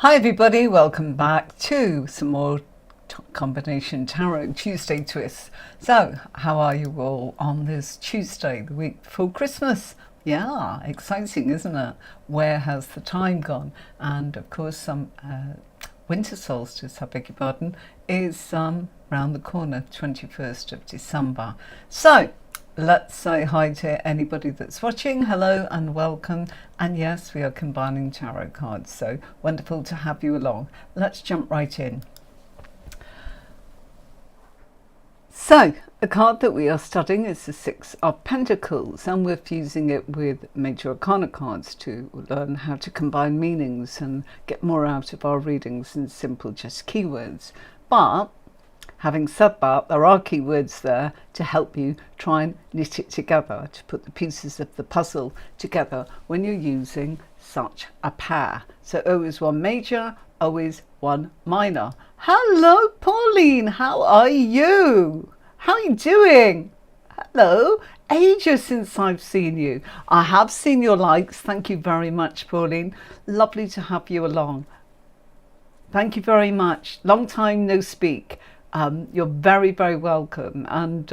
Hi everybody, welcome back to some more combination tarot Tuesday twists. So how are you all on this Tuesday, the week before Christmas? Yeah, exciting, isn't it? Where has the time gone? And of course some winter solstice, I beg your pardon, is round the corner, 21st of December. So let's say hi to anybody that's watching. Hello and welcome. And yes, we are combining tarot cards, so wonderful to have you along. Let's jump right in. So the card that we are studying is the Six of Pentacles, and we're fusing it with major arcana cards to learn how to combine meanings and get more out of our readings than simple just keywords. But having said that, there are keywords there to help you try and knit it together, to put the pieces of the puzzle together when you're using such a pair. So always one major, always one minor. Hello, Pauline. How are you? How are you doing? Hello. Ages since I've seen you. I have seen your likes. Thank you very much, Pauline. Lovely to have you along. Thank you very much. Long time no speak. You're very, very welcome, and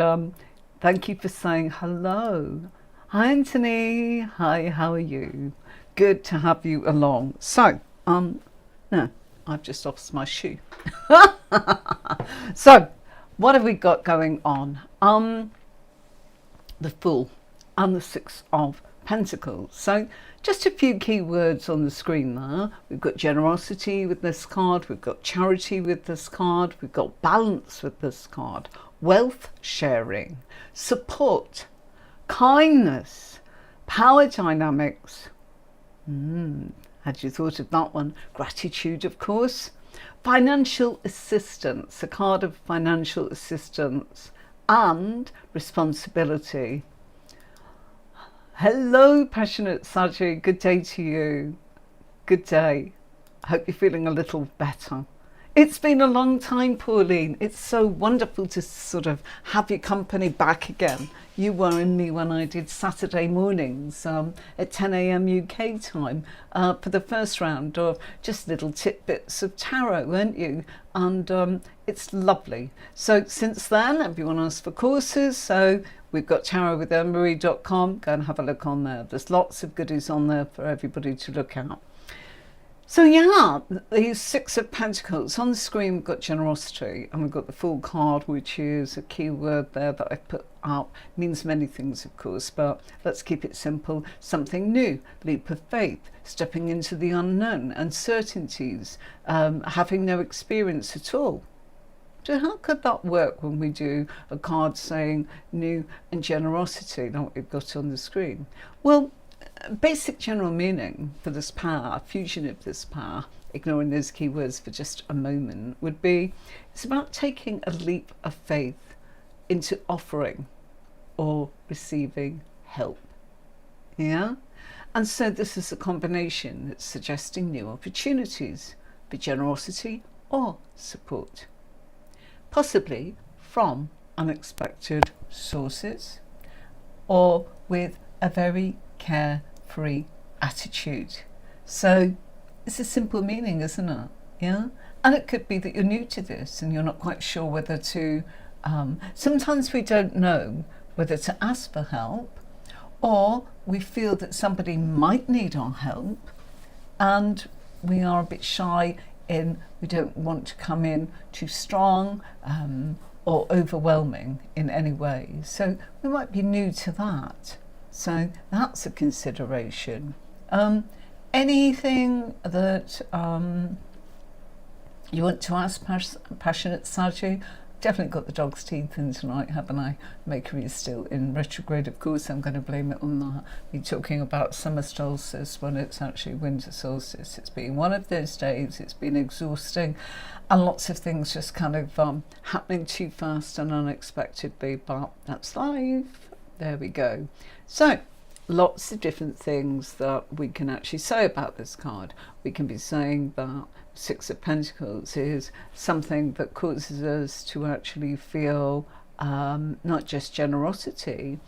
thank you for saying hello. Hi, Anthony. Hi, how are you? Good to have you along. So, no, I've just lost my shoe. So, what have we got going on? The Fool and the Six of Pentacles. So just a few key words on the screen there. We've got generosity with this card, we've got charity with this card, we've got balance with this card, wealth sharing, support, kindness, power dynamics. Had you thought of that one? Gratitude, of course. Financial assistance, a card of financial assistance, and responsibility. Hello, passionate Saji. Good day to you. Good day. I hope you're feeling a little better. It's been a long time, Pauline. It's so wonderful to sort of have your company back again. You were in me when I did Saturday mornings at 10 a.m. UK time for the first round of just little tidbits of tarot, weren't you? And it's lovely. So since then, everyone asks for courses. So we've got tarotwithannemarie.com. Go and have a look on there. There's lots of goodies on there for everybody to look at. So yeah, the Six of Pentacles. On the screen we've got generosity, and we've got the Fool card, which is a key word there that I put up. Means many things, of course, but let's keep it simple. Something new, leap of faith, stepping into the unknown, uncertainties, having no experience at all. So how could that work when we do a card saying new and generosity, like what we've got on the screen? Well, basic general meaning for this power, fusion of this power, ignoring those keywords for just a moment, would be it's about taking a leap of faith into offering or receiving help. Yeah? And so this is a combination that's suggesting new opportunities for generosity or support, possibly from unexpected sources or with a very carefree attitude. So it's a simple meaning, isn't it? Yeah. And it could be that you're new to this and you're not quite sure whether to sometimes we don't know whether to ask for help, or we feel that somebody might need our help and we are a bit shy in, we don't want to come in too strong or overwhelming in any way. So we might be new to that. So that's a consideration. Anything that you want to ask, passionate Saji? Definitely got the dog's teeth in tonight, haven't I? Mercury is still in retrograde, of course. I'm going to blame it on that. We're talking about summer solstice when it's actually winter solstice. It's been one of those days. It's been exhausting, and lots of things just kind of happening too fast and unexpectedly. But that's life. There we go. So lots of different things that we can actually say about this card. We can be saying that Six of Pentacles is something that causes us to actually feel not just generosity,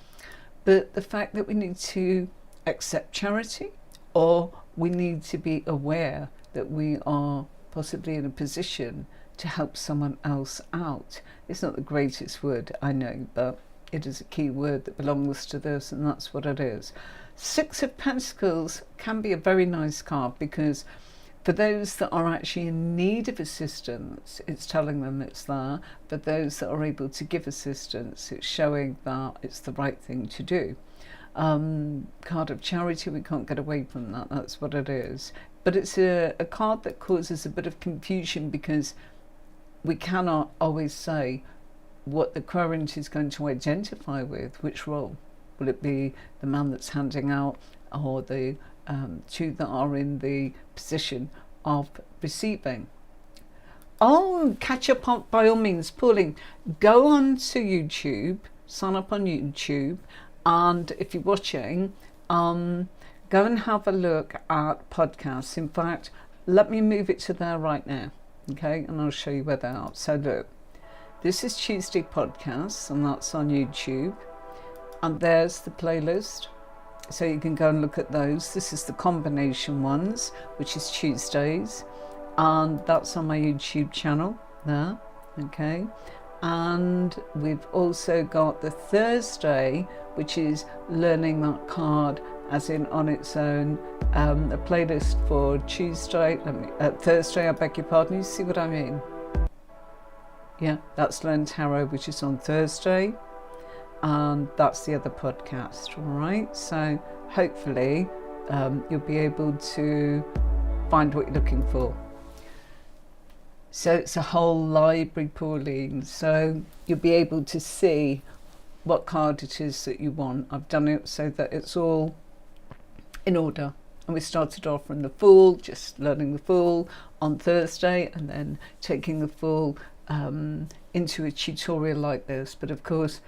but the fact that we need to accept charity, or we need to be aware that we are possibly in a position to help someone else out. It's not the greatest word, I know, but it is a key word that belongs to this, and that's what it is. Six of Pentacles can be a very nice card, because for those that are actually in need of assistance, it's telling them it's there. For those that are able to give assistance, it's showing that it's the right thing to do. Card of charity, we can't get away from that, that's what it is. But it's a card that causes a bit of confusion, because we cannot always say what the current is going to identify with, which role. Will it be the man that's handing out, or the two that are in the position of receiving? Oh, catch up on, by all means, Pauline, go on to YouTube, sign up on YouTube, and if you're watching, go and have a look at podcasts. In fact, let me move it to there right now, okay, and I'll show you where they are. So look, this is Tuesday podcasts, and that's on YouTube, and there's the playlist, so you can go and look at those. This is the combination ones, which is Tuesdays, and that's on my YouTube channel there, okay. And we've also got the Thursday, which is learning that card as in on its own, a playlist for Tuesday, Thursday, I beg your pardon, you see what I mean? Yeah, that's Learn Tarot, which is on Thursday, and that's the other podcast, all right? So hopefully you'll be able to find what you're looking for. So it's a whole library, Pauline, so you'll be able to see what card it is that you want. I've done it so that it's all in order. And we started off from the Fool, just learning the Fool on Thursday, and then taking the Fool into a tutorial like this. But of course,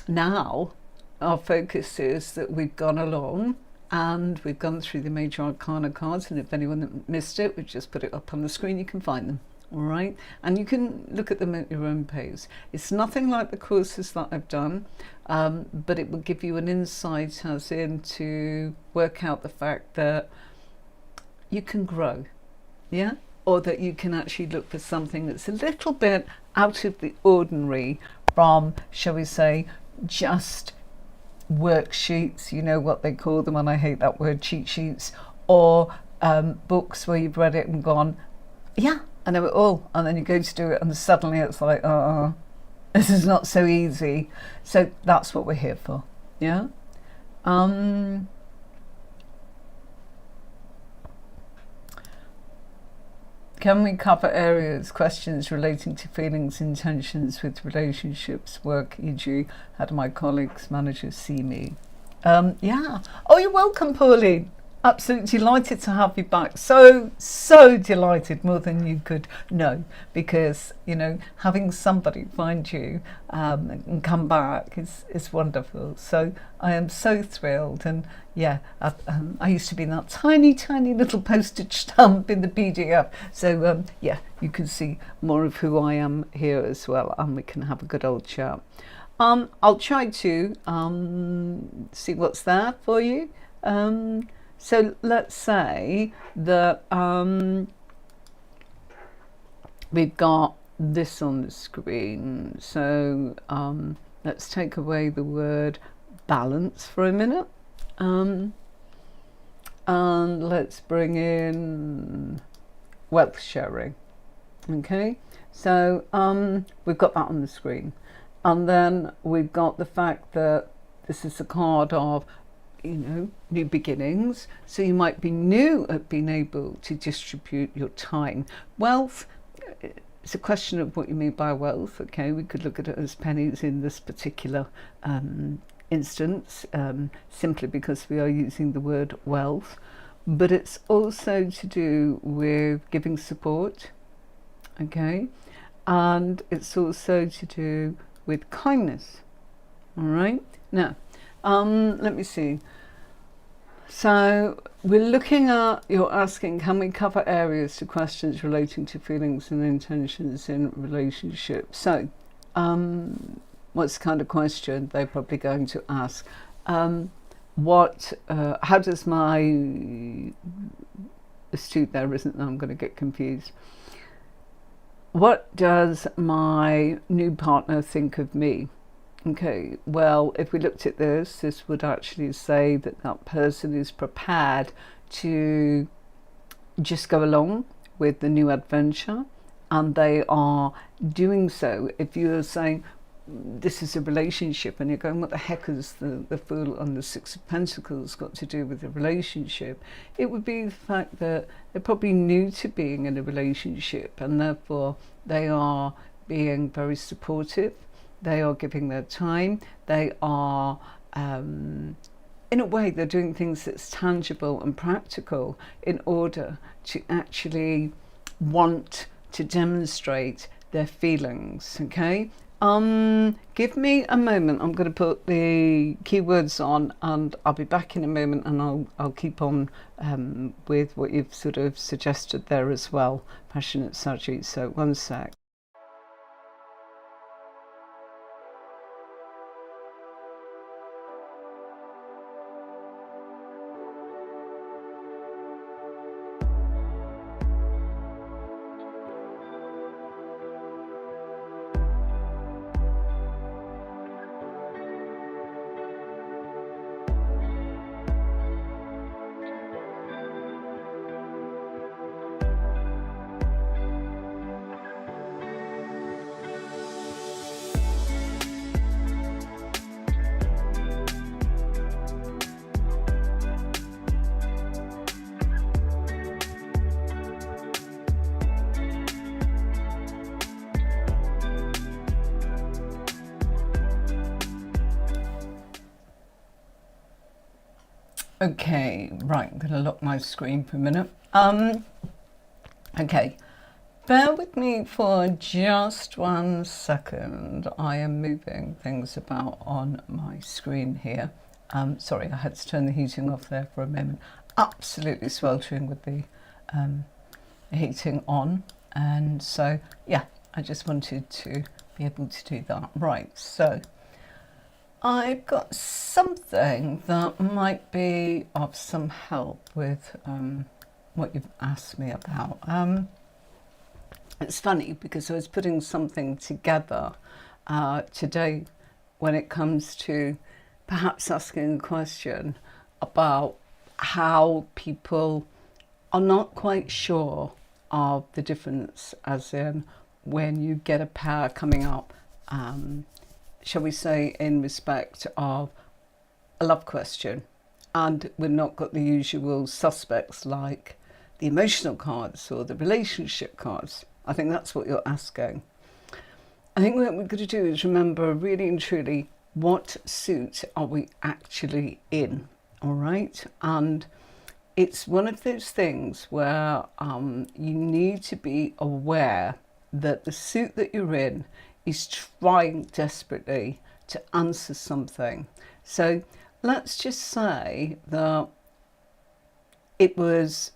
now our focus is that we've gone along and we've gone through the major arcana cards, and if anyone missed it, we've just put it up on the screen, you can find them. All right, and you can look at them at your own pace. It's nothing like the courses that I've done, but it will give you an insight as in to work out the fact that you can grow, yeah, or that you can actually look for something that's a little bit out of the ordinary from, shall we say, just worksheets, you know what they call them, and I hate that word, cheat sheets, or books where you've read it and gone, yeah, I know it all, and then you go to do it and suddenly it's like, this is not so easy. So that's what we're here for, yeah. Can we cover areas, questions relating to feelings, intentions with relationships, work, e.g. how do my colleagues, managers see me? Yeah. Oh, you're welcome, Pauline. Absolutely delighted to have you back. So delighted, more than you could know, because, you know, having somebody find you and come back is wonderful. So I am so thrilled. And yeah, I used to be in that tiny little postage stamp in the PDF. So yeah, you can see more of who I am here as well, and we can have a good old chat. I'll try to see what's there for you. So let's say that we've got this on the screen. So let's take away the word balance for a minute. And let's bring in wealth sharing. Okay, so we've got that on the screen. And then we've got the fact that this is a card of, you know, new beginnings. So you might be new at being able to distribute your time. Wealth, it's a question of what you mean by wealth. Okay, we could look at it as pennies in this particular instance, simply because we are using the word wealth. But it's also to do with giving support, okay, and it's also to do with kindness. All right, now let me see. So we're looking at, you're asking, can we cover areas to questions relating to feelings and intentions in relationships? So what's the kind of question they're probably going to ask? how does my astute there isn't that I'm going to get confused. What does my new partner think of me? Okay, well, if we looked at this would actually say that that person is prepared to just go along with the new adventure, and they are doing so. If you're saying this is a relationship and you're going, what the heck has the Fool and the Six of Pentacles got to do with the relationship? It would be the fact that they're probably new to being in a relationship, and therefore they are being very supportive. They are giving their time. They are, in a way, they're doing things that's tangible and practical in order to actually want to demonstrate their feelings, okay? Give me a moment. I'm going to put the keywords on, and I'll be back in a moment, and I'll keep on with what you've sort of suggested there as well, Passionate Sagittarius. So one sec. Okay, right, I'm going to lock my screen for a minute. Okay, bear with me for just 1 second. I am moving things about on my screen here. Sorry, I had to turn the heating off there for a moment. Absolutely sweltering with the heating on. And so, yeah, I just wanted to be able to do that. Right, so I've got something that might be of some help with what you've asked me about. It's funny because I was putting something together today when it comes to perhaps asking a question about how people are not quite sure of the difference, as in when you get a pair coming up, shall we say, in respect of a love question, and we've not got the usual suspects like the emotional cards or the relationship cards. I think that's what you're asking. I think what we're going to do is remember really and truly what suit are we actually in, all right? And it's one of those things where you need to be aware that the suit that you're in is trying desperately to answer something. So let's just say that it was,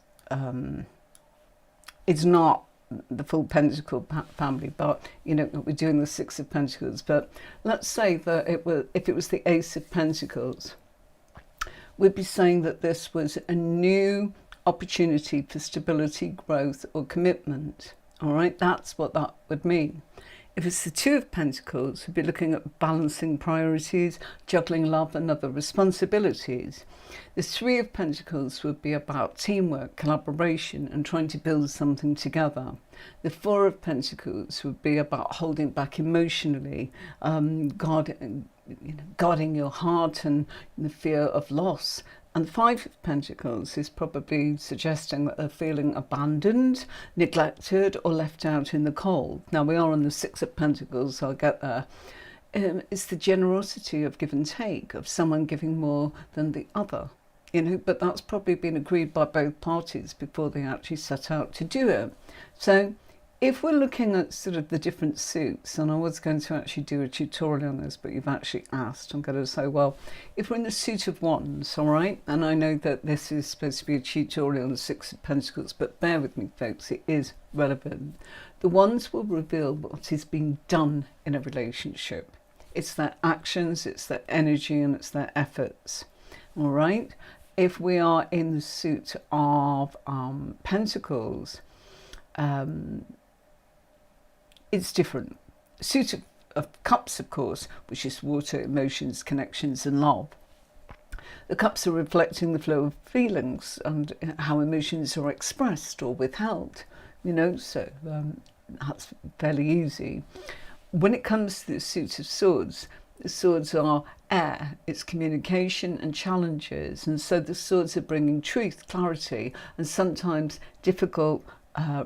it's not the full Pentacle family, but you know, we're doing the Six of Pentacles, but let's say that it was, if it was the Ace of Pentacles, we'd be saying that this was a new opportunity for stability, growth, or commitment. All right, that's what that would mean. If it's the Two of Pentacles, we'd be looking at balancing priorities, juggling love and other responsibilities. The Three of Pentacles would be about teamwork, collaboration, and trying to build something together. The Four of Pentacles would be about holding back emotionally, guarding your heart and the fear of loss. And the Five of Pentacles is probably suggesting that they're feeling abandoned, neglected, or left out in the cold. Now, we are on the Six of Pentacles, so I'll get there. It's the generosity of give and take, of someone giving more than the other. You know, but that's probably been agreed by both parties before they actually set out to do it. So if we're looking at sort of the different suits, and I was going to actually do a tutorial on this, but you've actually asked, I'm going to say, well, if we're in the suit of Wands, all right, and I know that this is supposed to be a tutorial on the Six of Pentacles, but bear with me, folks, it is relevant. The Wands will reveal what is being done in a relationship. It's their actions, it's their energy, and it's their efforts. All right. If we are in the suit of Pentacles, it's different. Suit of Cups, of course, which is water, emotions, connections, and love. The cups are reflecting the flow of feelings and how emotions are expressed or withheld, so that's fairly easy. When it comes to the suit of swords, the swords are air, it's communication and challenges, and so the swords are bringing truth, clarity, and sometimes difficult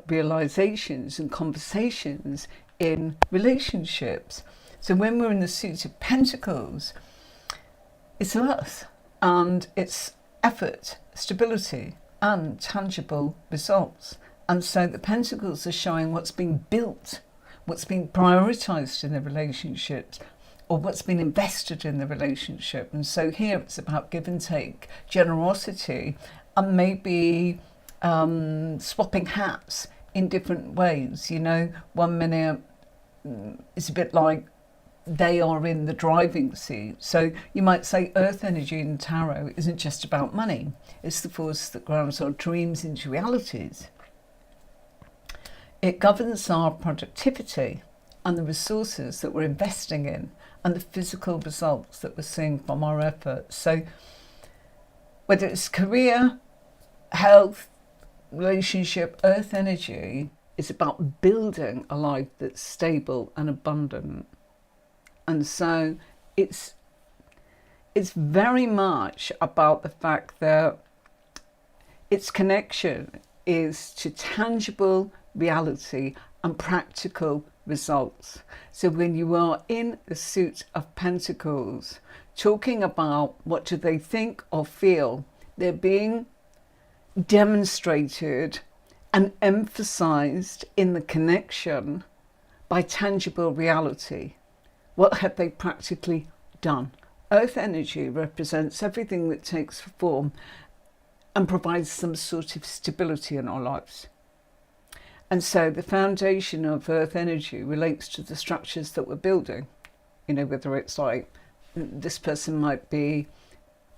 realizations and conversations in relationships. So when we're in the suit of Pentacles, it's earth, and it's effort, stability, and tangible results. And so the Pentacles are showing what's being built, what's being prioritized in the relationships, or what's been invested in the relationship. And so here it's about give and take, generosity, and maybe swapping hats in different ways. 1 minute it's a bit like they are in the driving seat. So you might say earth energy in tarot isn't just about money. It's the force that grounds our dreams into realities. It governs our productivity and the resources that we're investing in and the physical results that we're seeing from our efforts. So whether it's career, health, relationship, earth energy is about building a life that's stable and abundant. And so it's very much about the fact that its connection is to tangible reality and practical results. So when you are in the suit of Pentacles, talking about what do they think or feel, they're being demonstrated and emphasized in the connection by tangible reality. What have they practically done? Earth energy represents everything that takes form and provides some sort of stability in our lives. And so the foundation of earth energy relates to the structures that we're building. Whether it's like this person might be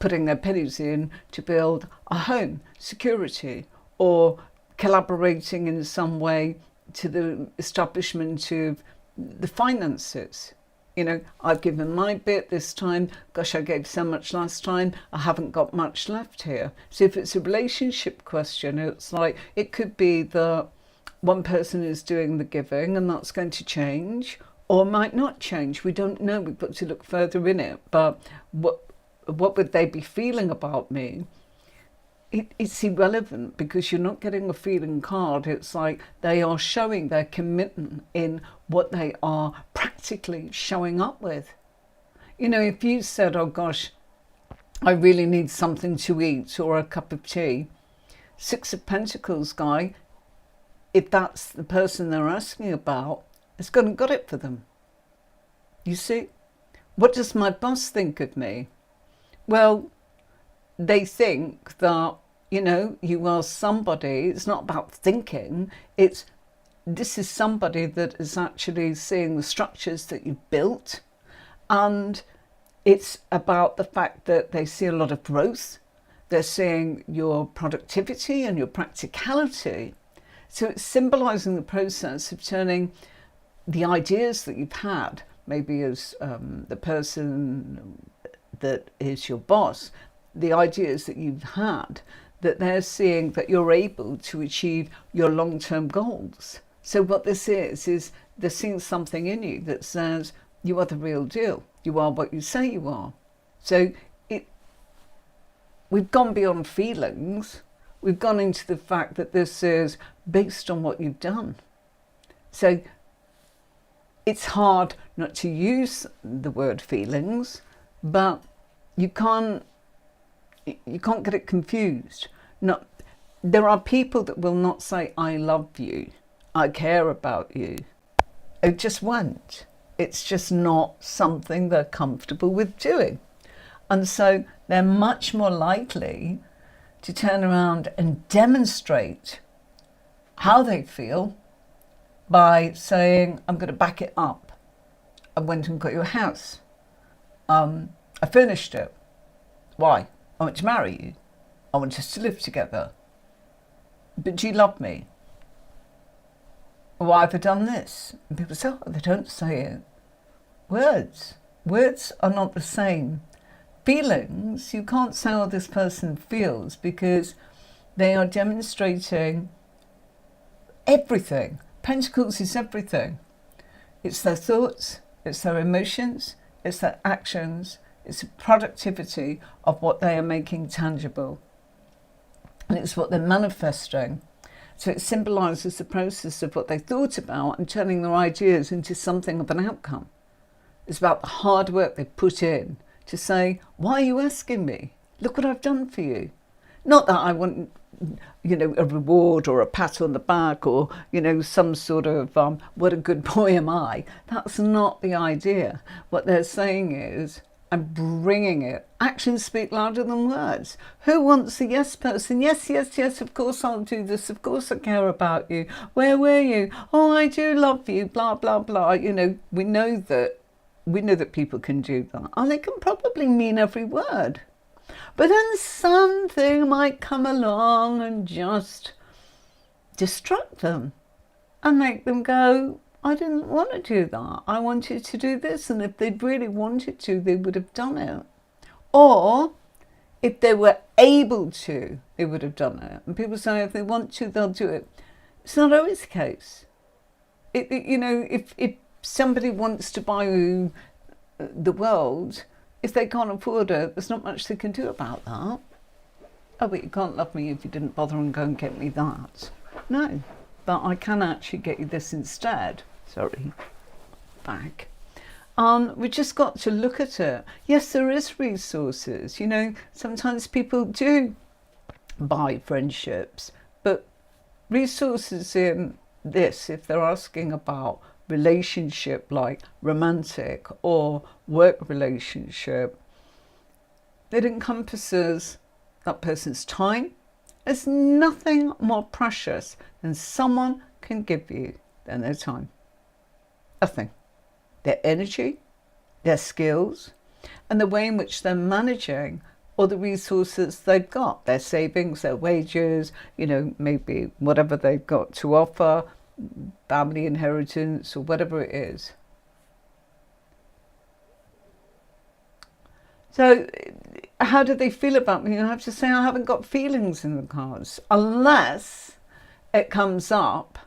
putting their pennies in to build a home, security, or collaborating in some way to the establishment of the finances. I've given my bit this time. Gosh, I gave so much last time. I haven't got much left here. So if it's a relationship question, it's like it could be that one person is doing the giving and that's going to change, or might not change. We don't know. We've got to look further in it. But what would they be feeling about me? It's irrelevant because you're not getting a feeling card. It's like they are showing their commitment in what they are practically showing up with. If you said, oh gosh, I really need something to eat or a cup of tea, Six of Pentacles guy, if that's the person they're asking about, it's going to got it for them. You see? What does my boss think of me? Well, they think that, you are somebody. It's not about thinking. This is somebody that is actually seeing the structures that you've built. And it's about the fact that they see a lot of growth. They're seeing your productivity and your practicality. So it's symbolizing the process of turning the ideas that you've had, maybe as the person that is your boss, the ideas that you've had, that they're seeing that you're able to achieve your long-term goals. So what this is they're seeing something in you that says you are the real deal. You are what you say you are. So we've gone beyond feelings. We've gone into the fact that this is based on what you've done. So it's hard not to use the word feelings, but you can't get it confused. There are people that will not say, I love you, I care about you. It just won't. It's just not something they're comfortable with doing. And so they're much more likely to turn around and demonstrate how they feel by saying, I'm going to back it up. I went and got your house. I finished it. Why? I want to marry you. I want us to live together. But do you love me? Why have I done this? And people say, oh, they don't say it. Words are not the same. Feelings, you can't say how this person feels because they are demonstrating everything. Pentacles is everything. It's their thoughts, it's their emotions, it's their actions, it's the productivity of what they are making tangible. And it's what they're manifesting. So it symbolises the process of what they thought about and turning their ideas into something of an outcome. It's about the hard work they put in to say, why are you asking me? Look what I've done for you. Not that I want, a reward or a pat on the back or, some sort of, what a good boy am I. That's not the idea. What they're saying is, I'm bringing it. Actions speak louder than words. Who wants the yes person? Yes, of course I'll do this. Of course I care about you. Where were you? Oh, I do love you, blah, blah, blah. We know that people can do that. And they can probably mean every word. But then something might come along and just distract them and make them go, I didn't want to do that. I wanted to do this. And if they'd really wanted to, they would have done it. Or if they were able to, they would have done it. And people say if they want to, they'll do it. It's not always the case. If somebody wants to buy you the world, if they can't afford it, there's not much they can do about that. Oh, but you can't love me if you didn't bother and go and get me that. No, but I can actually get you this instead. Sorry, back. We just got to look at it. Yes, there is resources. Sometimes people do buy friendships, but resources in this, if they're asking about relationship like romantic or work relationship, it encompasses that person's time. There's nothing more precious than someone can give you than their time. Nothing. Their energy, their skills, and the way in which they're managing all the resources they've got, their savings, their wages, maybe whatever they've got to offer, family inheritance or whatever it is. So how do they feel about me? I have to say I haven't got feelings in the cards, unless it comes up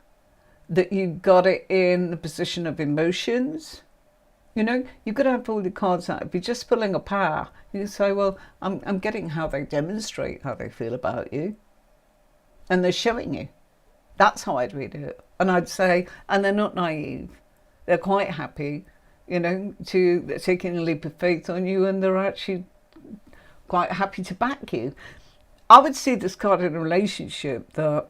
that you got it in the position of emotions. You've got to have all the cards out. If you're just pulling a pair, you say, well, I'm getting how they demonstrate how they feel about you. And they're showing you. That's how I'd read it. And I'd say, and they're not naive. They're quite happy, they're taking a leap of faith on you, and they're actually quite happy to back you. I would see this card in a relationship that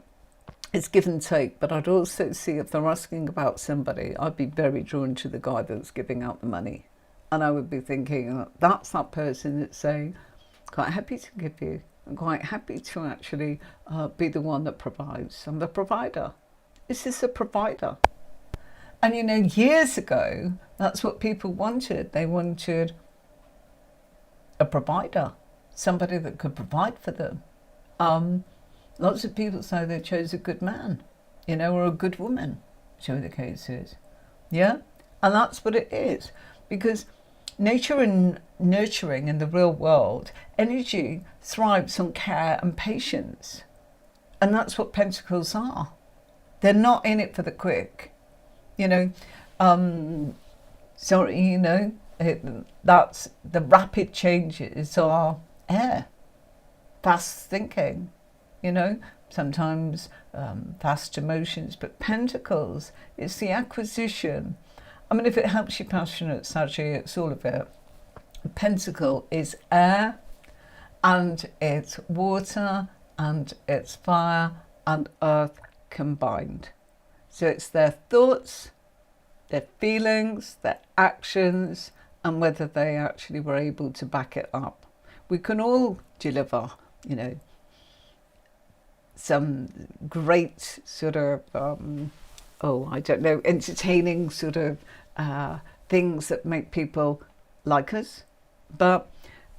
it's give and take, but I'd also see if they're asking about somebody, I'd be very drawn to the guy that's giving out the money. And I would be thinking, that's that person that's saying, quite happy to give you. I'm quite happy to actually be the one that provides. I'm the provider. Is this a provider? And years ago, that's what people wanted. They wanted a provider, somebody that could provide for them. Lots of people say they chose a good man, or a good woman, whichever the case is. Yeah? And that's what it is. Because nature and nurturing in the real world, energy thrives on care and patience. And that's what Pentacles are. They're not in it for the quick. That's the rapid changes are air, fast thinking, sometimes fast emotions, but Pentacles, it's the acquisition. I mean, if it helps you passionate, Sagittarius, it's all of it. Pentacle is air, and it's water, and it's fire, and earth combined. So it's their thoughts, their feelings, their actions, and whether they actually were able to back it up. We can all deliver, some great sort of, entertaining sort of things that make people like us. But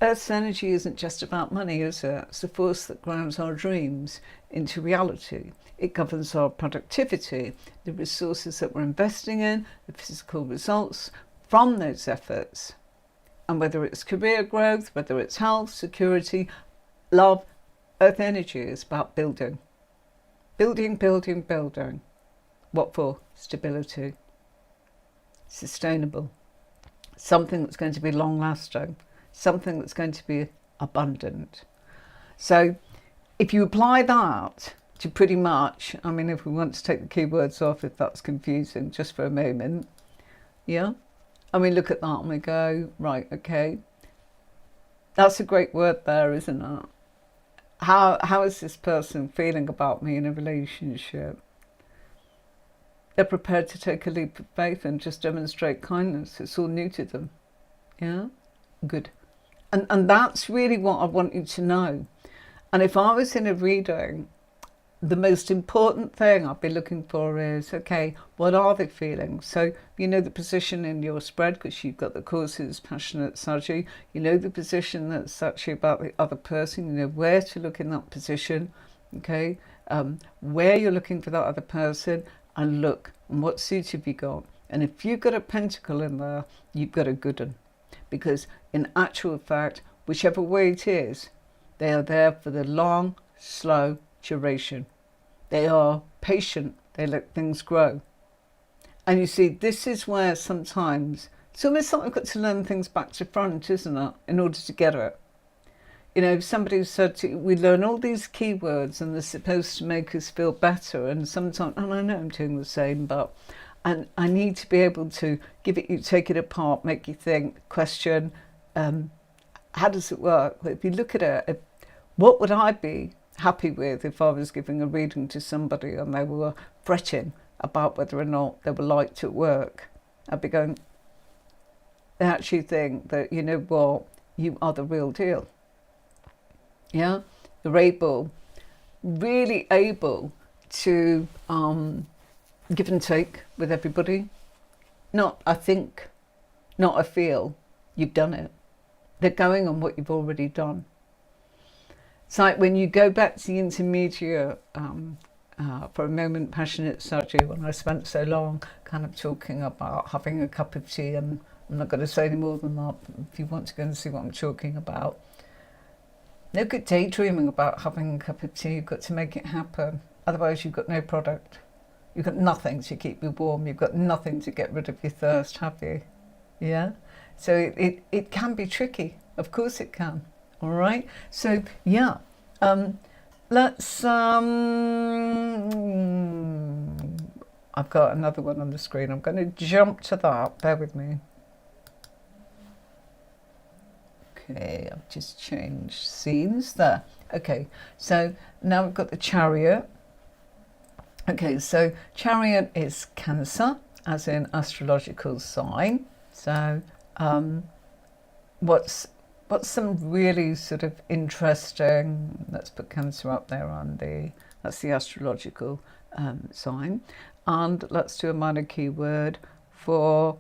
Earth's energy isn't just about money, is it? It's the force that grounds our dreams into reality. It governs our productivity, the resources that we're investing in, the physical results from those efforts. And whether it's career growth, whether it's health, security, love, Earth energy is about building. Building, building, building. What for? Stability. Sustainable. Something that's going to be long lasting. Something that's going to be abundant. So if you apply that to pretty much, I mean, if we want to take the keywords off, if that's confusing, just for a moment, yeah? And we look at that and we go, right, okay, that's a great word there, isn't it? How is this person feeling about me in a relationship? They're prepared to take a leap of faith and just demonstrate kindness. It's all new to them. Yeah? Good. And that's really what I want you to know. And if I was in a reading, the most important thing I'd be looking for is, okay, what are they feeling? So you know the position in your spread, because you've got the courses, passionate strategy. You know the position that's actually about the other person. You know where to look in that position, okay? Where you're looking for that other person, and look, and what suit have you got? And if you've got a pentacle in there, you've got a good one. Because in actual fact, whichever way it is, they are there for the long, slow duration. They are patient. They let things grow. And you see, this is where sometimes it's almost like we've got to learn things back to front, isn't it, in order to get it. You know, somebody said we learn all these keywords and they're supposed to make us feel better. And sometimes, and I know I'm doing the same, but and I need to be able to give it, you take it apart, make you think, question, how does it work? If you look at it, what would I be happy with if I was giving a reading to somebody and they were fretting about whether or not they were liked at work? I'd be going, they actually think that, you know what, you are the real deal. Yeah, they're able, really able to give and take with everybody. Not I think, not I feel, you've done it. They're going on what you've already done. It's like when you go back to the intermediate, for a moment, passionate strategy, when I spent so long kind of talking about having a cup of tea, and I'm not going to say any more than that. If you want to go and see what I'm talking about, no good daydreaming about having a cup of tea. You've got to make it happen. Otherwise, you've got no product. You've got nothing to keep you warm. You've got nothing to get rid of your thirst, have you? Yeah? So it can be tricky. Of course it can. All right? So, yeah. Let's... I've got another one on the screen. I'm going to jump to that. Bear with me. Okay, I've just changed scenes there. Okay, so now we've got the Chariot. Okay, so Chariot is Cancer, as in astrological sign. So what's some really sort of interesting, let's put Cancer up there on that's the astrological sign. And let's do a minor keyword for,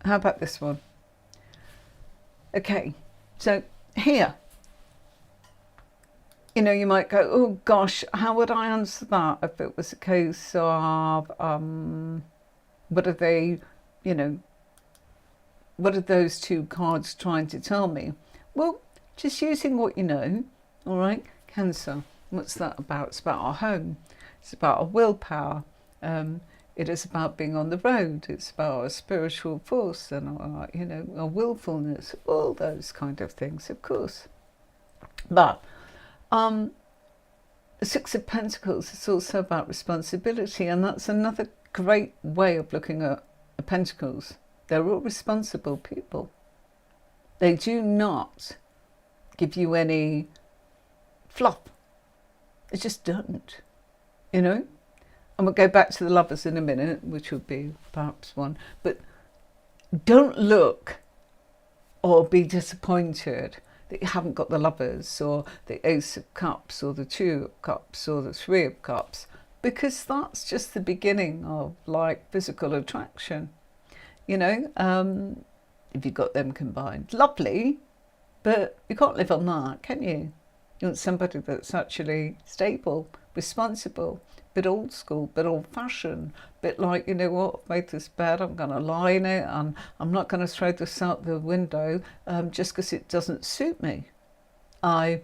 how about this one? Okay, so here, you know, you might go, oh gosh, how would I answer that if it was a case of, what are they, you know, what are those two cards trying to tell me? Well, just using what you know, all right, Cancer, what's that about? It's about our home, it's about our willpower, it is about being on the road. It's about our spiritual force and our, you know, our willfulness, all those kind of things, of course. But the Six of Pentacles is also about responsibility, and that's another great way of looking at the Pentacles. They're all responsible people. They do not give you any fluff. They just don't, you know? And we'll go back to the Lovers in a minute, which would be perhaps one. But don't look or be disappointed that you haven't got the Lovers or the Ace of Cups or the Two of Cups or the Three of Cups, because that's just the beginning of like physical attraction. You know, if you've got them combined. Lovely, But you can't live on that, can you? You want somebody that's actually stable, responsible, bit old school, bit old fashioned, bit like, you know what, I've made this bed, I'm going to lie in it, and I'm not going to throw this out the window just because it doesn't suit me. I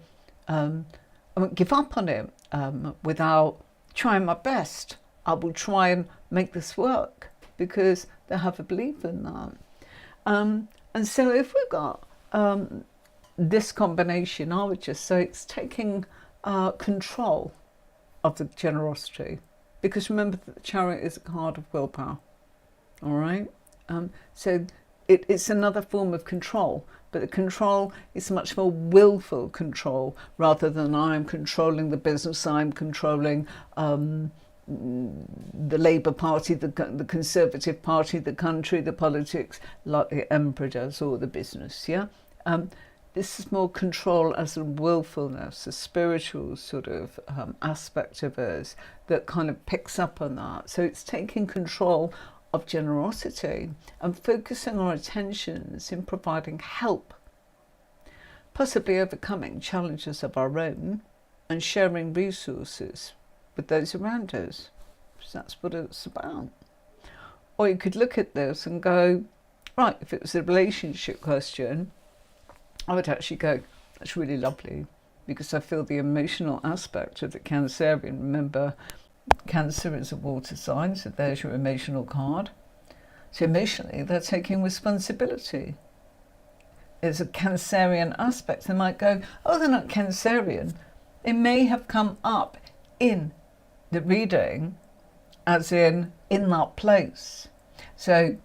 won't give up on it without trying my best. I will try and make this work because they have a belief in that. And so if we've got this combination, I would just say it's taking control of the generosity, because remember that the Chariot is a card of willpower. All right, so it's another form of control, but the control is much more willful control rather than I'm controlling the business, I'm controlling the Labour Party, the Conservative Party, the country, the politics, like the Emperor does, or the business. Yeah. This is more control as a willfulness, a spiritual sort of aspect of us that kind of picks up on that. So it's taking control of generosity and focusing our attentions in providing help, possibly overcoming challenges of our own and sharing resources with those around us. So that's what it's about. Or you could look at this and go, right, if it was a relationship question, I would actually go, that's really lovely, because I feel the emotional aspect of the Cancerian. Remember, Cancer is a water sign, so there's your emotional card. So emotionally, they're taking responsibility. There's a Cancerian aspect. They might go, oh, they're not Cancerian. It may have come up in the reading as in that place. So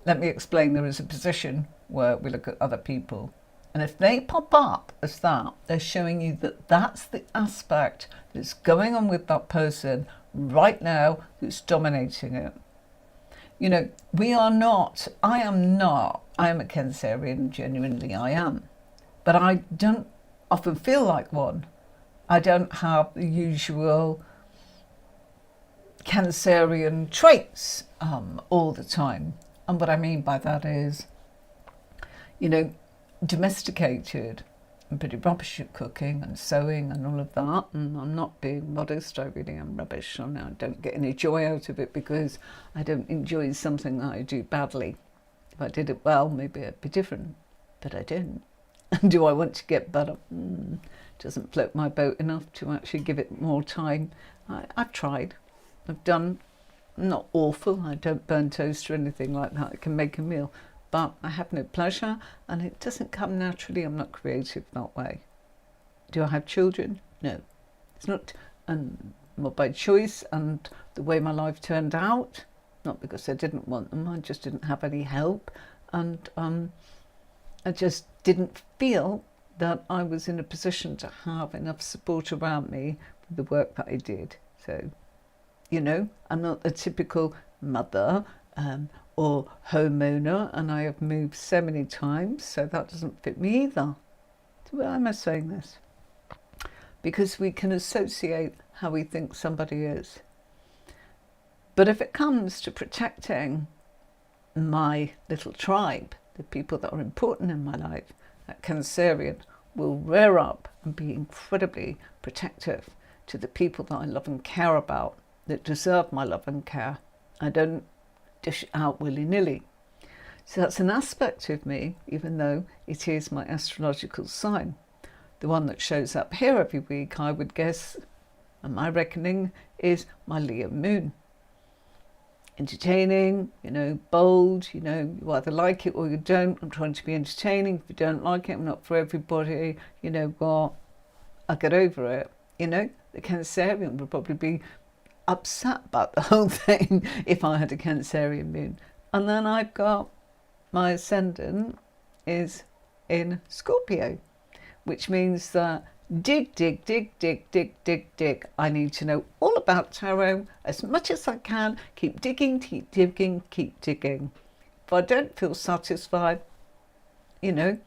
let me explain. There is a position where we look at other people, and if they pop up as that, they're showing you that that's the aspect that's going on with that person right now that's dominating it. You know, we are not, I am a Cancerian, genuinely I am. But I don't often feel like one. I don't have the usual Cancerian traits all the time. And what I mean by that is, you know, domesticated and pretty rubbish at cooking and sewing and all of that. And I'm not being modest, I really am rubbish. I don't get any joy out of it because I don't enjoy something that I do badly. If I did it well, maybe it'd be different, but I didn't. And do I want to get better? Doesn't float my boat enough to actually give it more time. I've tried. I've done, not awful, I don't burn toast or anything like that. I can make a meal, but I have no pleasure and it doesn't come naturally. I'm not creative that way. Do I have children? No. It's not not by choice and the way my life turned out, not because I didn't want them, I just didn't have any help, and I just didn't feel that I was in a position to have enough support around me for the work that I did. So, you know, I'm not a typical mother or homeowner, and I have moved so many times, so that doesn't fit me either. So why am I saying this? Because we can associate how we think somebody is. But if it comes to protecting my little tribe, the people that are important in my life, that Cancerian will rear up and be incredibly protective to the people that I love and care about, that deserve my love and care. I don't dish it out willy-nilly. So that's an aspect of me, even though it is my astrological sign. The one that shows up here every week, I would guess, and my reckoning, is my Leo moon. Entertaining, you know, bold, you know, you either like it or you don't. I'm trying to be entertaining. If you don't like it, I'm not for everybody. You know what? I'll get over it. You know, the Cancerian would probably be upset about the whole thing if I had a Cancerian moon. And then I've got my ascendant is in Scorpio, which means that dig. I need to know all about tarot as much as I can. Keep digging, keep digging, keep digging. If I don't feel satisfied, you know,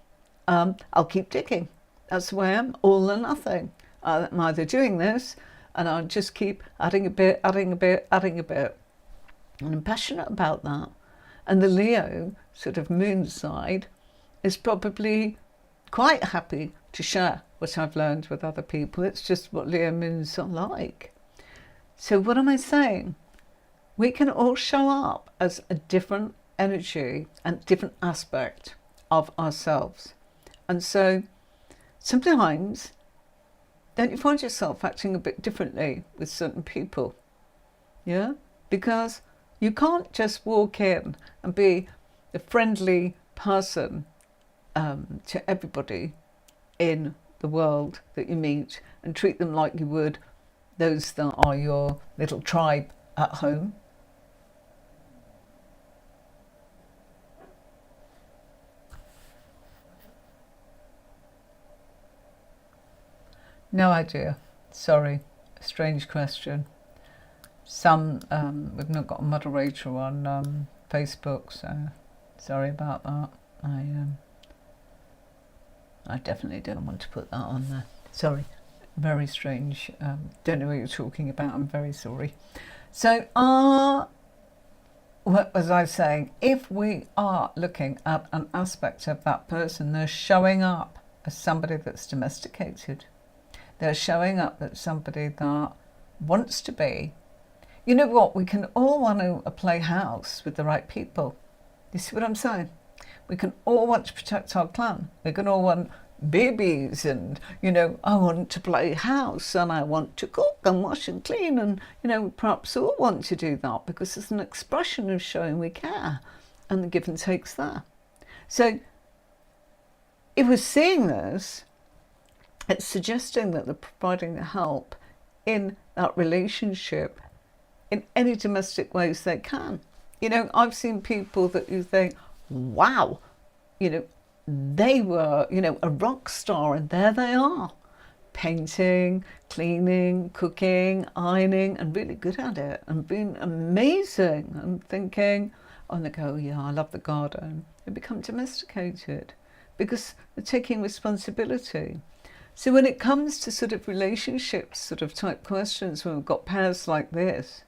I'll keep digging. That's the way I am, all or nothing. I'm either doing this and I'll just keep adding a bit. And I'm passionate about that. And the Leo sort of moon side is probably quite happy to share what I've learned with other people. It's just what Leo moons are like. So what am I saying? We can all show up as a different energy and different aspect of ourselves. And so sometimes, don't you find yourself acting a bit differently with certain people? Yeah? Because you can't just walk in and be the friendly person to everybody in the world that you meet and treat them like you would those that are your little tribe at home. No idea. Sorry. Strange question. We've not got a moderator on Facebook, so sorry about that. I definitely don't want to put that on there. Sorry. Very strange. Don't know what you're talking about. I'm very sorry. So, what was I saying? If we are looking at an aspect of that person, they're showing up as somebody that's domesticated. They're showing up as somebody that wants to be. You know what? We can all want to play house with the right people. You see what I'm saying? We can all want to protect our clan. We can all want babies and, I want to play house and I want to cook and wash and clean and, we perhaps all want to do that because it's an expression of showing we care and the give and take's there. So if we're seeing this, it's suggesting that they're providing help in that relationship in any domestic ways they can. I've seen people that you think, wow, they were, a rock star and there they are, painting, cleaning, cooking, ironing and really good at it and being amazing and thinking, and they go, yeah, I love the garden. They become domesticated because they're taking responsibility. So when it comes to sort of relationships, sort of type questions, when we've got pairs like this,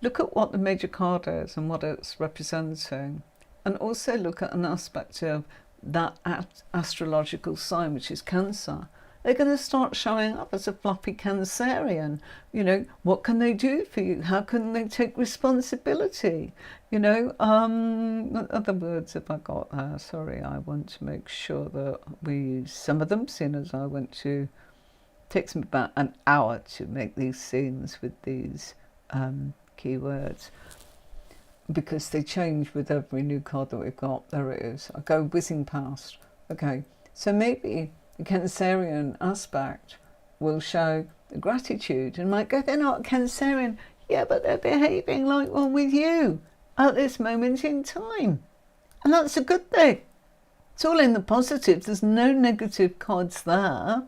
look at what the major card is and what it's representing. And also look at an aspect of that astrological sign, which is Cancer. They're going to start showing up as a floppy Cancerian. What can they do for you? How can they take responsibility? What other words have I got there? Sorry, I want to make sure that we use some of them, seeing as it takes me about an hour to make these scenes with these keywords, because they change with every new card that we've got. There it is. I go whizzing past. Okay, so maybe the Cancerian aspect will show the gratitude and might go, they're not Cancerian. Yeah, but they're behaving like one with you at this moment in time. And that's a good thing. It's all in the positive. There's no negative cards there.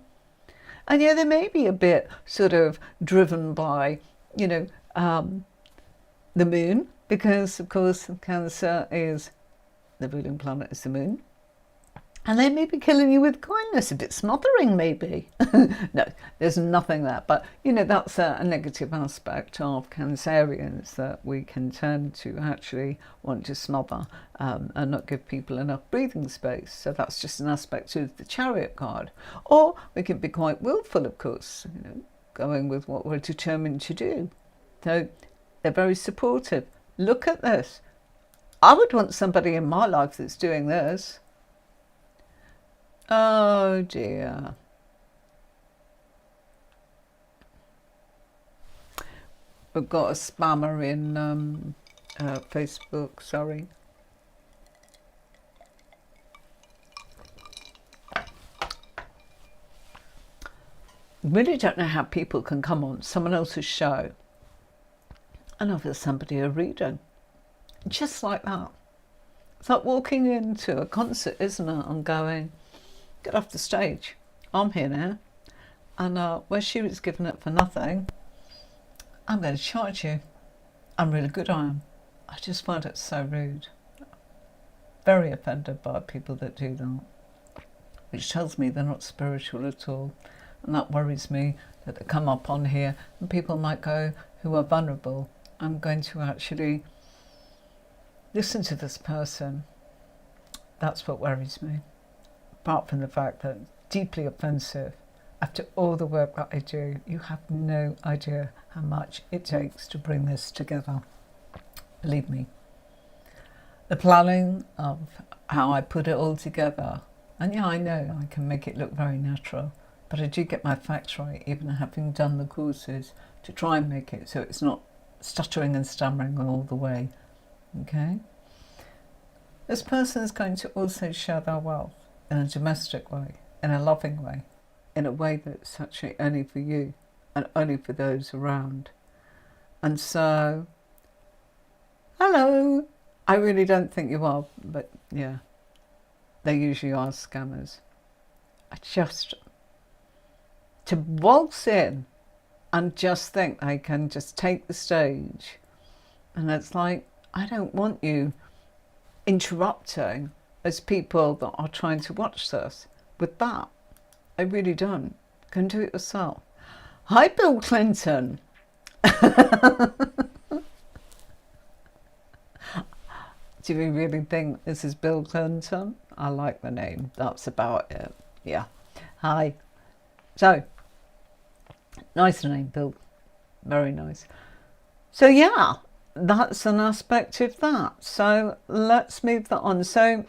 And yeah, they may be a bit sort of driven by, the moon, because of course Cancer is, the ruling planet is the moon. And they may be killing you with kindness, a bit smothering maybe. No, there's nothing there. But, that's a negative aspect of Cancerians that we can turn to actually want to smother and not give people enough breathing space. So that's just an aspect of the Chariot card. Or we can be quite willful, of course, going with what we're determined to do. So they're very supportive. Look at this. I would want somebody in my life that's doing this. Oh dear. We've got a spammer in Facebook, sorry. Really don't know how people can come on someone else's show and offer somebody a reading. Just like that. It's like walking into a concert, isn't it, and going, get off the stage. I'm here now. And where she was giving it for nothing, I'm going to charge you. I'm really good, I am. I just find it so rude. Very offended by people that do that. Which tells me they're not spiritual at all. And that worries me, that they come up on here and people might go, who are vulnerable, I'm going to actually listen to this person. That's what worries me. apart from the fact that it's deeply offensive. After all the work that I do, you have no idea how much it takes to bring this together. Believe me. The planning of how I put it all together, and yeah, I know I can make it look very natural, but I do get my facts right, even having done the courses, to try and make it so it's not stuttering and stammering all the way. Okay? This person is going to also share their wealth in a domestic way, in a loving way, in a way that's actually only for you and only for those around. And so, hello. I really don't think you are, but yeah, they usually are scammers. I just, to waltz in and just think they can just take the stage, and it's like, I don't want you interrupting as people that are trying to watch this with that. I really don't. You can do it yourself. Hi, Bill Clinton. Do we really think this is Bill Clinton? I like the name. That's about it. Yeah. Hi. So, nice name, Bill. Very nice. So, yeah, that's an aspect of that. So, let's move that on. So,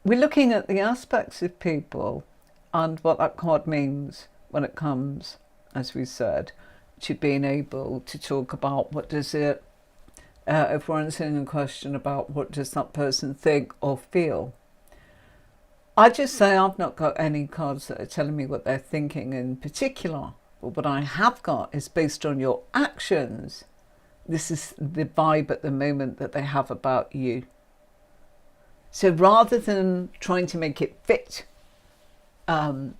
we're looking at the aspects of people and what that card means when it comes, as we said, to being able to talk about what does it, if we're answering a question about what does that person think or feel. I just say I've not got any cards that are telling me what they're thinking in particular, but what I have got is based on your actions. This is the vibe at the moment that they have about you. So rather than trying to make it fit, I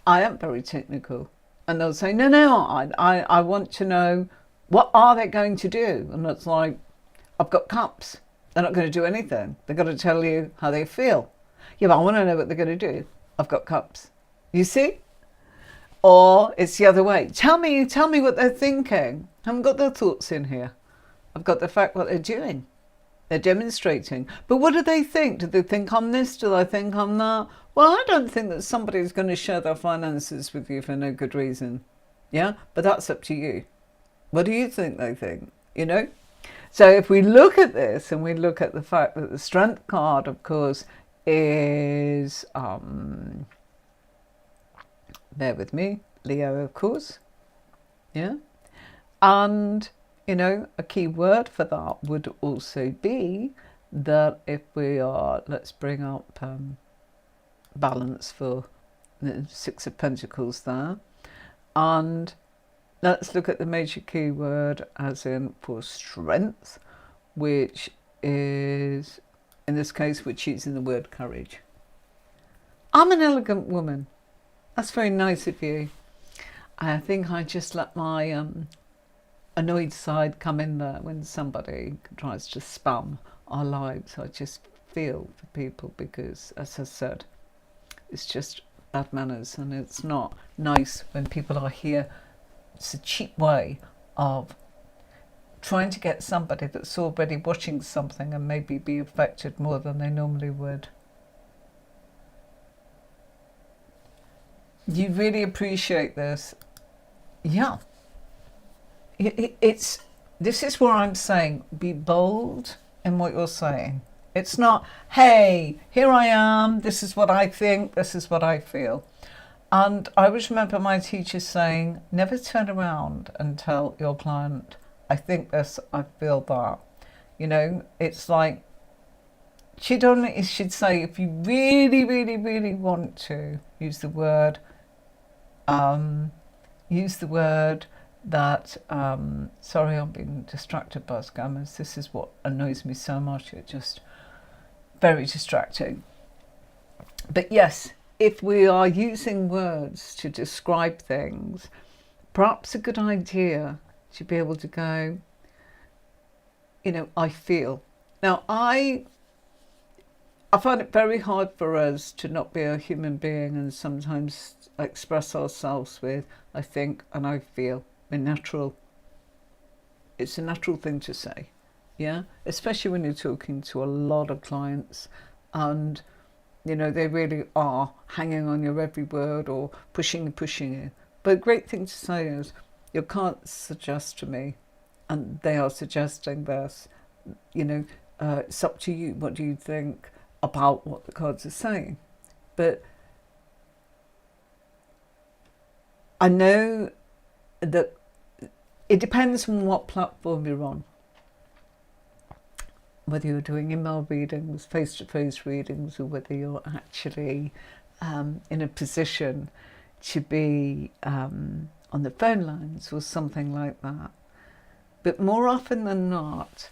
am very technical. And they'll say, no, I want to know, what are they going to do? And it's like, I've got cups. They're not going to do anything. They're going to tell you how they feel. Yeah, but I want to know what they're going to do. I've got cups. You see? Or it's the other way. Tell me what they're thinking. I haven't got their thoughts in here. I've got the fact what they're doing. They're demonstrating. But what do they think? Do they think I'm this? Do they think I'm that? Well, I don't think that somebody's going to share their finances with you for no good reason. Yeah? But that's up to you. What do you think they think? You know? So if we look at this and we look at the fact that the Strength card, of course, is, bear with me, Leo, of course. Yeah? And, you know, a key word for that would also be that if we are, let's bring up balance for the Six of Pentacles there. And let's look at the major key word as in for strength, which is, in this case, we're choosing the word courage. I'm an elegant woman. That's very nice of you. I think I just let my annoyed side come in there when somebody tries to spam our lives. I just feel for people because, as I said, it's just bad manners, and it's not nice when people are here. It's a cheap way of trying to get somebody that's already watching something and maybe be affected more than they normally would. You really appreciate this. Yeah. This is where I'm saying, be bold in what you're saying. It's not, hey, here I am, this is what I think, this is what I feel. And I always remember my teacher saying, never turn around and tell your client, I think this, I feel that. You know, it's like, she'd say, if you really, really, really want to use the word that, sorry, I'm being distracted by scammers. This is what annoys me so much. It's just very distracting. But yes, if we are using words to describe things, perhaps a good idea to be able to go, you know, I feel. Now, I find it very hard for us to not be a human being and sometimes express ourselves with, I think and I feel. We're natural. It's a natural thing to say, yeah? Especially when you're talking to a lot of clients and You know, they really are hanging on your every word or pushing you. But a great thing to say is, you can't suggest to me, and they are suggesting this, you know, it's up to you. What do you think about what the cards are saying? But I know that it depends on what platform you're on. Whether you're doing email readings, face-to-face readings, or whether you're actually in a position to be on the phone lines or something like that. But more often than not,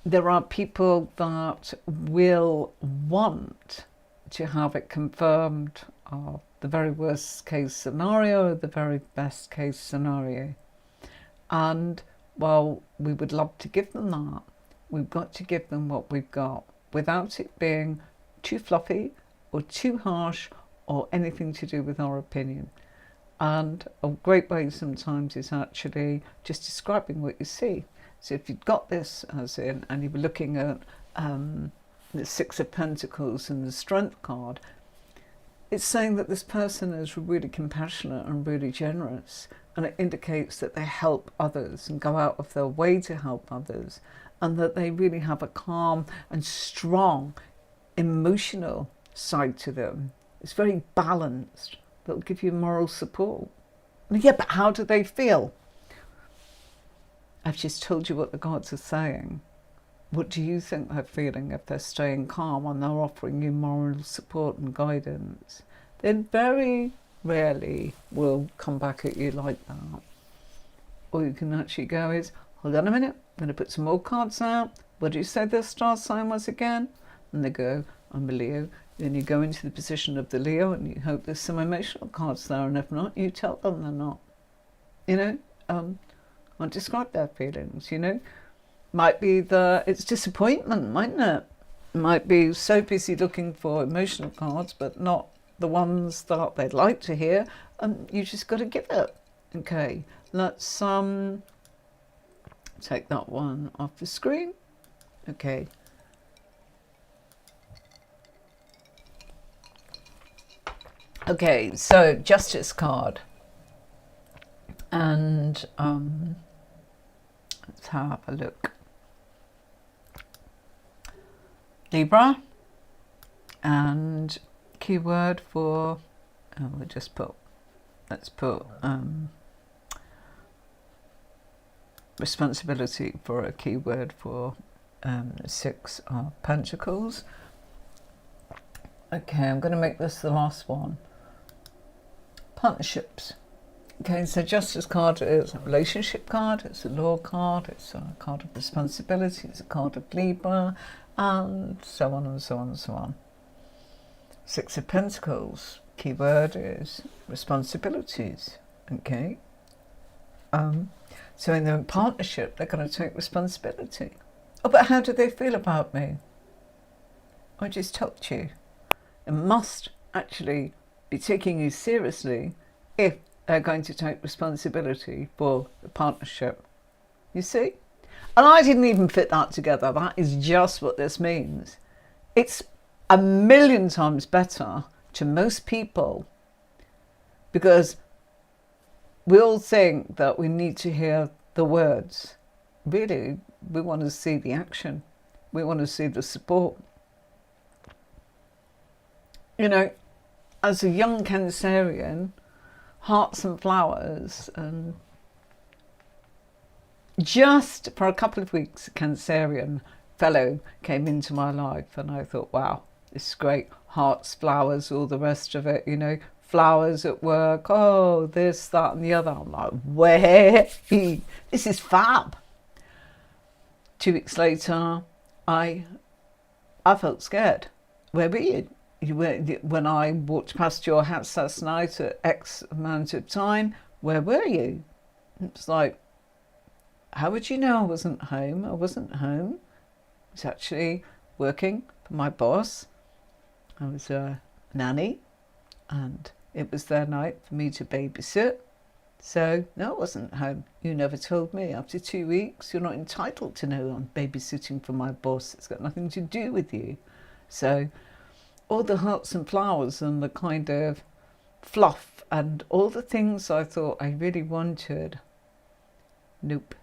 there are people that will want to have it confirmed of the very worst case scenario or the very best case scenario. And while we would love to give them that, we've got to give them what we've got without it being too fluffy or too harsh or anything to do with our opinion. And a great way sometimes is actually just describing what you see. So if you've got this as in, and you were looking at the Six of Pentacles and the Strength card, it's saying that this person is really compassionate and really generous, and it indicates that they help others and go out of their way to help others, and that they really have a calm and strong emotional side to them. It's very balanced. They'll give you moral support. Yeah, but how do they feel? I've just told you what the gods are saying. What do you think they're feeling if they're staying calm and they're offering you moral support and guidance? They very rarely will come back at you like that. All you can actually go is, hold on a minute, I'm going to put some more cards out. What do you say their star sign was again? And they go, I'm a Leo. Then you go into the position of the Leo and you hope there's some emotional cards there, and if not, you tell them they're not. You know, I'll describe their feelings, you know. Might be it's disappointment, mightn't it? Might be so busy looking for emotional cards, but not the ones that they'd like to hear, and you just got to give it. Okay, let's take that one off the screen. Okay. Okay, so Justice card, and let's have a look. Libra, and keyword for, let's put responsibility for a keyword for Six of Pentacles. Okay, I'm going to make this the last one. Partnerships. Okay, so Justice card is a relationship card, it's a law card, it's a card of responsibility, it's a card of Libra, and so on and so on and so on. Six of Pentacles, keyword is responsibilities. Okay. So in their partnership, they're going to take responsibility. Oh, but how do they feel about me? I just told you. It must actually be taking you seriously if they're going to take responsibility for the partnership. You see? And I didn't even fit that together. That is just what this means. It's a million times better to most people, because we all think that we need to hear the words. Really, we want to see the action. We want to see the support. You know, as a young Cancerian, hearts and flowers, and just for a couple of weeks, a Cancerian fellow came into my life, and I thought, wow, this is great. Hearts, flowers, all the rest of it, you know, flowers at work, oh, this, that, and the other. I'm like, where? This is fab. 2 weeks later, I felt scared. Where were you? When I walked past your house last night at X amount of time, where were you? It's like, how would you know I wasn't home? I wasn't home. I was actually working for my boss. I was a nanny, and it was their night for me to babysit. So, no, I wasn't home. You never told me. After 2 weeks, you're not entitled to know I'm babysitting for my boss. It's got nothing to do with you. So, all the hearts and flowers and the kind of fluff and all the things I thought I really wanted, nope,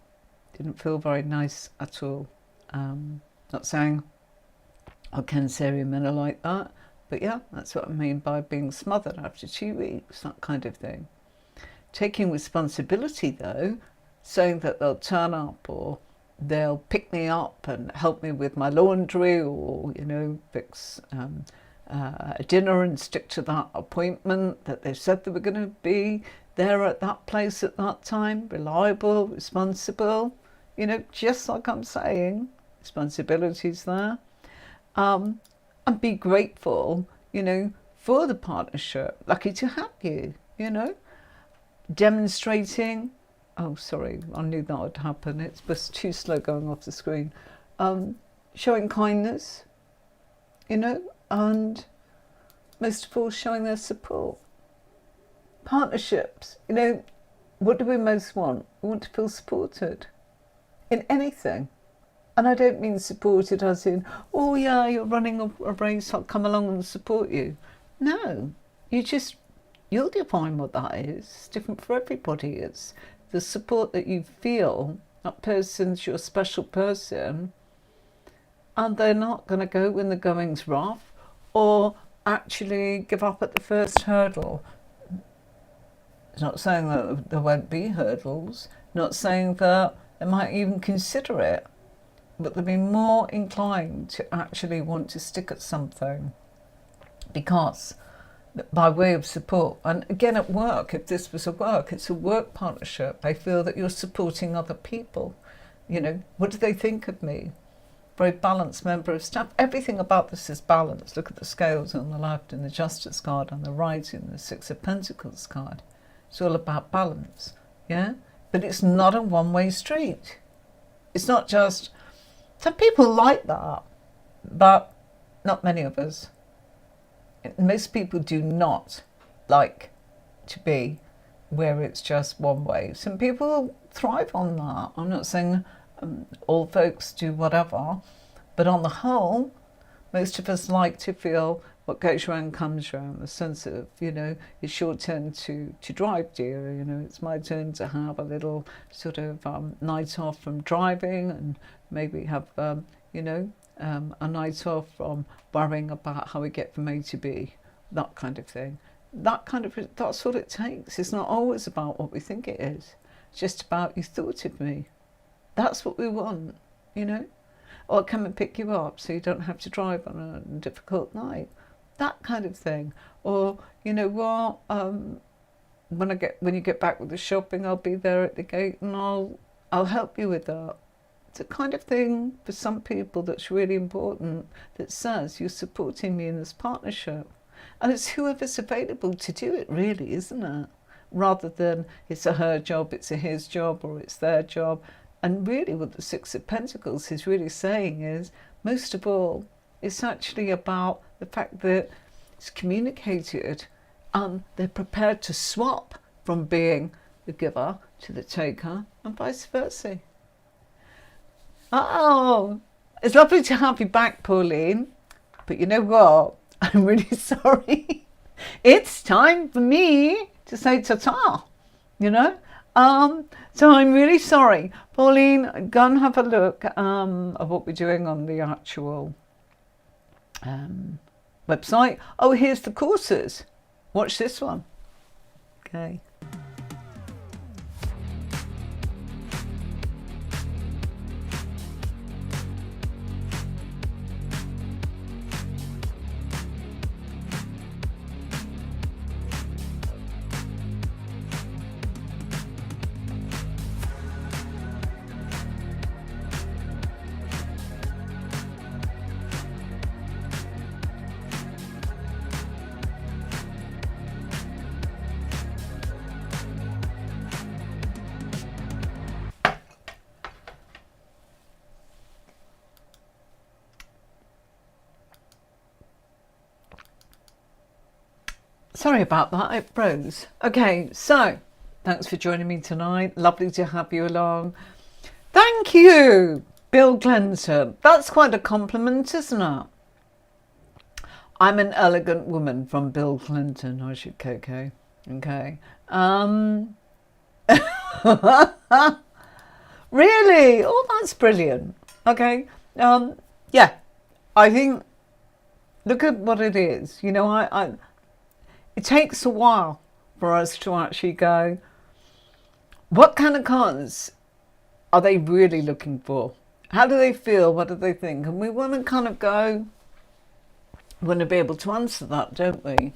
didn't feel very nice at all. Not saying our Cancerian men are like that, but yeah, that's what I mean by being smothered after 2 weeks, that kind of thing. Taking responsibility though, saying that they'll turn up or they'll pick me up and help me with my laundry, or, you know, fix a dinner and stick to that appointment that they said they were going to be there at that place at that time. Reliable, responsible, you know, just like I'm saying, responsibility's there. And be grateful, you know, for the partnership. Lucky to have you, you know. Demonstrating, oh sorry, I knew that would happen, it's just too slow going off the screen. Showing kindness, you know, and most of all showing their support. Partnerships, you know, what do we most want? We want to feel supported in anything. And I don't mean supported as in, oh yeah, you're running a race, I'll come along and support you. No, you'll define what that is. It's different for everybody. It's the support that you feel, that person's your special person, and they're not going to go when the going's rough or actually give up at the first hurdle. It's not saying that there won't be hurdles, not saying that they might even consider it, but they'll be more inclined to actually want to stick at something because by way of support. And again, at work, if this was a work, it's a work partnership. They feel that you're supporting other people. You know, what do they think of me? Very balanced member of staff. Everything about this is balanced. Look at the scales on the left and the Justice card on the right in the Six of Pentacles card. It's all about balance, yeah? But it's not a one-way street. It's not just, some people like that, but not many of us. Most people do not like to be where it's just one way. Some people thrive on that. I'm not saying all folks do whatever, but on the whole, most of us like to feel what goes around comes around, the sense of, you know, it's your turn to drive, dear, you know, it's my turn to have a little sort of night off from driving and maybe have, you know, a night off from worrying about how we get from A to B, that kind of thing. That's what it takes. It's not always about what we think it is. It's just about, you thought of me. That's what we want, you know. Or come and pick you up so you don't have to drive on a difficult night. That kind of thing. Or, you know what, when you get back with the shopping, I'll be there at the gate and I'll help you with that. It's a kind of thing for some people that's really important, that says you're supporting me in this partnership. And it's whoever's available to do it, really, isn't it? Rather than it's a her job, it's a his job, or it's their job. And really what the Six of Pentacles is really saying is, most of all, it's actually about the fact that it's communicated and they're prepared to swap from being the giver to the taker and vice versa. Oh, it's lovely to have you back, Pauline. But you know what? I'm really sorry. It's time for me to say ta-ta, you know? So I'm really sorry. Pauline, go and have a look at what we're doing on the actual website. Oh, here's the courses. Watch this one. Okay. Sorry about that, it froze. Okay, so thanks for joining me tonight. Lovely to have you along. Thank you, Bill Glenton. That's quite a compliment, isn't it? I'm an elegant woman from Bill Clinton. I should Coco. Okay. Really? Oh, that's brilliant. Okay. Yeah. I think, look at what it is. You know, it takes a while for us to actually go, what kind of cards are they really looking for? How do they feel? What do they think? And we want to kind of go, we want to be able to answer that, don't we?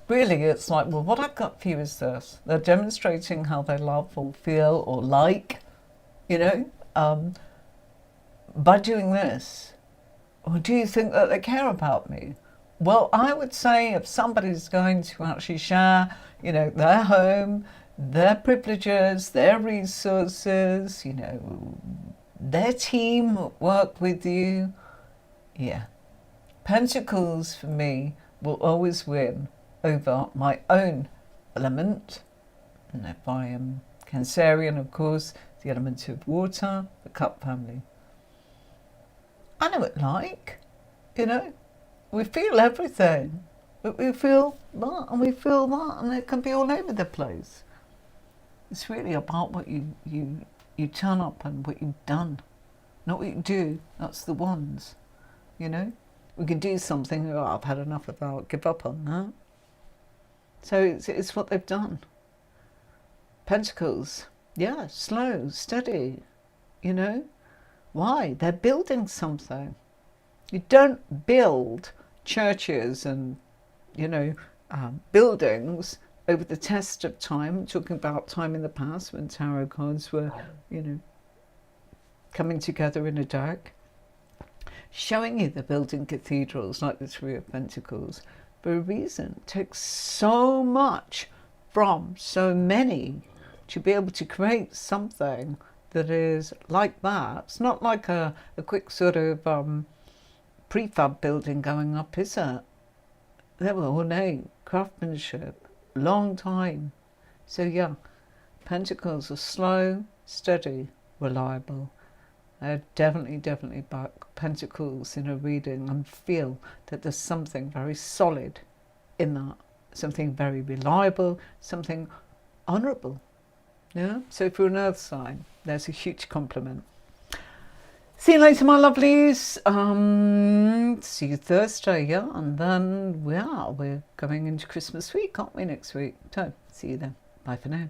Really, it's like, well, what I've got for you is this. They're demonstrating how they love or feel or like, you know, by doing this. Or do you think that they care about me? Well, I would say if somebody's going to actually share, you know, their home, their privileges, their resources, you know, their team work with you, yeah. Pentacles for me will always win over my own element. And if I am Cancerian, of course, the element of water, the cup family. I know what like, you know, we feel everything, but we feel that and we feel that, and it can be all over the place. It's really about what you turn up and what you've done, not what you do. That's the ones, you know. We can do something, oh, I've had enough of that, give up on that. So it's what they've done. Pentacles, yeah, slow, steady, you know. Why? They're building something. You don't build churches and, you know, buildings over the test of time. I'm talking about time in the past when tarot cards were, you know, coming together in a deck. Showing you the building cathedrals like the Three of Pentacles for a reason. It takes so much from so many to be able to create something that is like that. It's not like a quick sort of prefab building going up, is it? They were ornate, craftsmanship, long time. So yeah, Pentacles are slow, steady, reliable. I definitely back Pentacles in a reading and feel that there's something very solid in that, something very reliable, something honourable. Yeah. So for an Earth sign, there's a huge compliment. See you later, my lovelies. See you Thursday, yeah, and then we're going into Christmas week, aren't we, next week? So see you then. Bye for now.